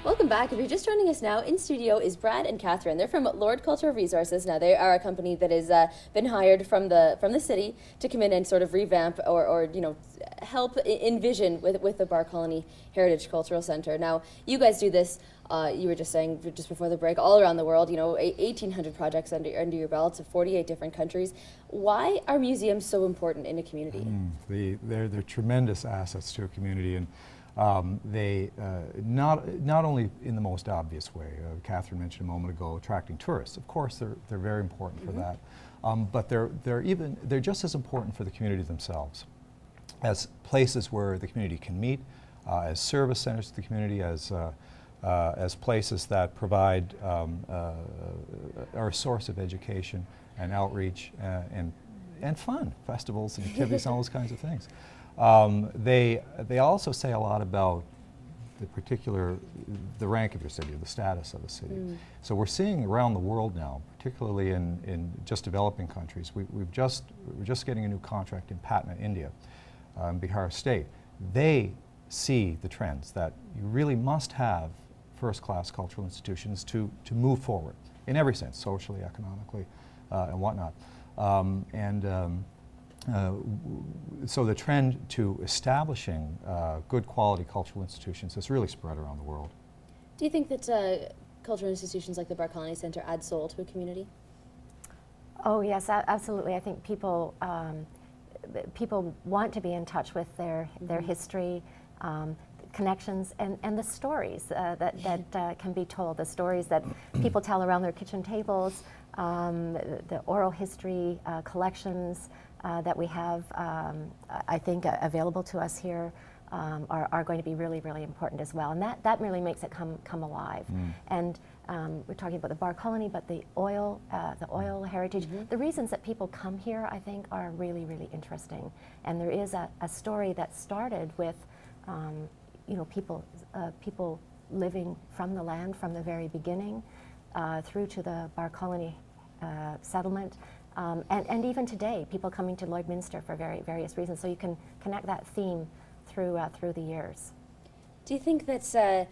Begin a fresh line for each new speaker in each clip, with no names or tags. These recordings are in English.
Welcome back. If you're just joining us now, in studio is Brad and Catherine. They're from Lord Cultural Resources. Now, they are a company that has been hired from the city to come in and sort of revamp or help envision with the Barr Colony Heritage Cultural Centre. Now, you guys do this. You were just saying just before the break, all around the world. 1,800 projects under your belt, 48 different countries. Why are museums so important in a community?
They're tremendous assets to a community, and they not only in the most obvious way. Catherine mentioned a moment ago, attracting tourists. Of course, they're very important for that, but they're just as important for the community themselves, as places where the community can meet, as service centers to the community, as places that provide are a source of education and outreach and fun, festivals and activities and all those kinds of things. They also say a lot about the rank of your city, or the status of the city. So we're seeing around the world now, particularly in just developing countries. We're just getting a new contract in Patna, India, Bihar State. They see the trends that you really must have first-class cultural institutions to move forward in every sense, socially, economically, and whatnot. So the trend to establishing good quality cultural institutions has really spread around the world.
Do you think that cultural institutions like the Barr Colony Centre add soul to a community?
Oh yes, absolutely. I think people want to be in touch with their history, connections, and the stories that can be told, the stories that people tell around their kitchen tables, the oral history collections that we have, I think, available to us here are going to be really, really important as well. And that really makes it come alive. And we're talking about the Barr Colony, but the oil heritage. The reasons that people come here, I think, are really, really interesting. And there is a story that started with people living from the land from the very beginning through to the Barr Colony settlement. And even today, people coming to Lloydminster for various reasons. So you can connect that theme through the years.
Do you think that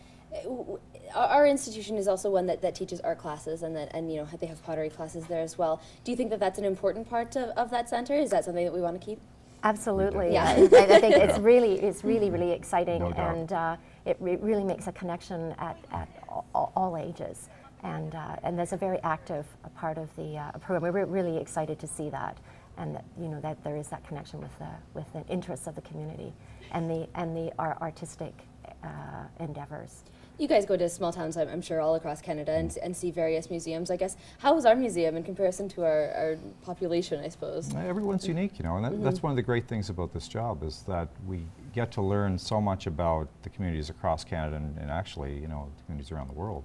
our institution is also one that teaches art classes, and they have pottery classes there as well? Do you think that that's an important part of that centre? Is that something that we want to keep?
Absolutely.
Yeah.
I think it's really exciting,
No doubt.
And it really makes a connection at all ages. And there's a very active part of the program. We're really excited to see that, and that there is that connection with the interests of the community and our artistic endeavors.
You guys go to small towns, I'm sure, all across Canada and see various museums. I guess, how is our museum in comparison to our population, I suppose?
Everyone's unique, and that's one of the great things about this job, is that we get to learn so much about the communities across Canada and actually, the communities around the world.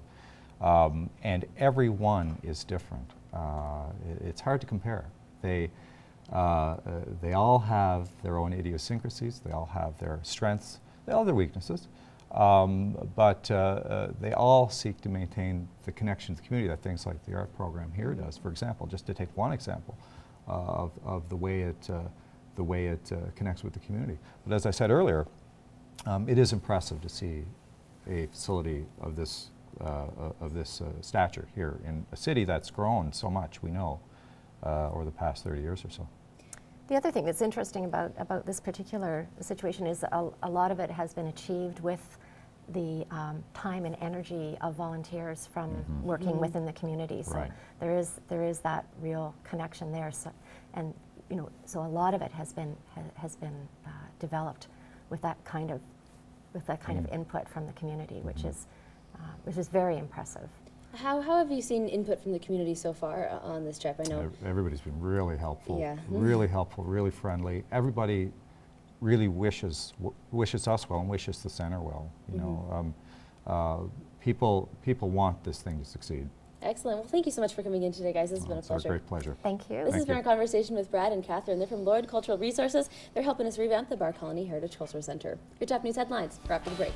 And every one is different. It's hard to compare. They all have their own idiosyncrasies. They all have their strengths. They all have their weaknesses. But they all seek to maintain the connection to the community that things like the art program here does. For example, just to take one example of the way it connects with the community. But as I said earlier, it is impressive to see a facility of this stature here in a city that's grown so much, we know, over the past 30 years or so.
The other thing that's interesting about this particular situation is a lot of it has been achieved with the time and energy of volunteers from working within the community. So there is that real connection there. So, so a lot of it has been developed with that kind of input from the community, which is very impressive.
How have you seen input from the community so far on this trip? I know
everybody's been really helpful,
yeah.
Really helpful, really friendly. Everybody really wishes us well and wishes the center well. People want this thing to succeed.
Excellent. Well, thank you so much for coming in today, guys. This has been a pleasure.
It's a great pleasure.
Thank you.
This has been our conversation with Brad and Catherine. They're from Lord Cultural Resources. They're helping us revamp the Barr Colony Heritage Cultural Centre. Your top news headlines are after the break.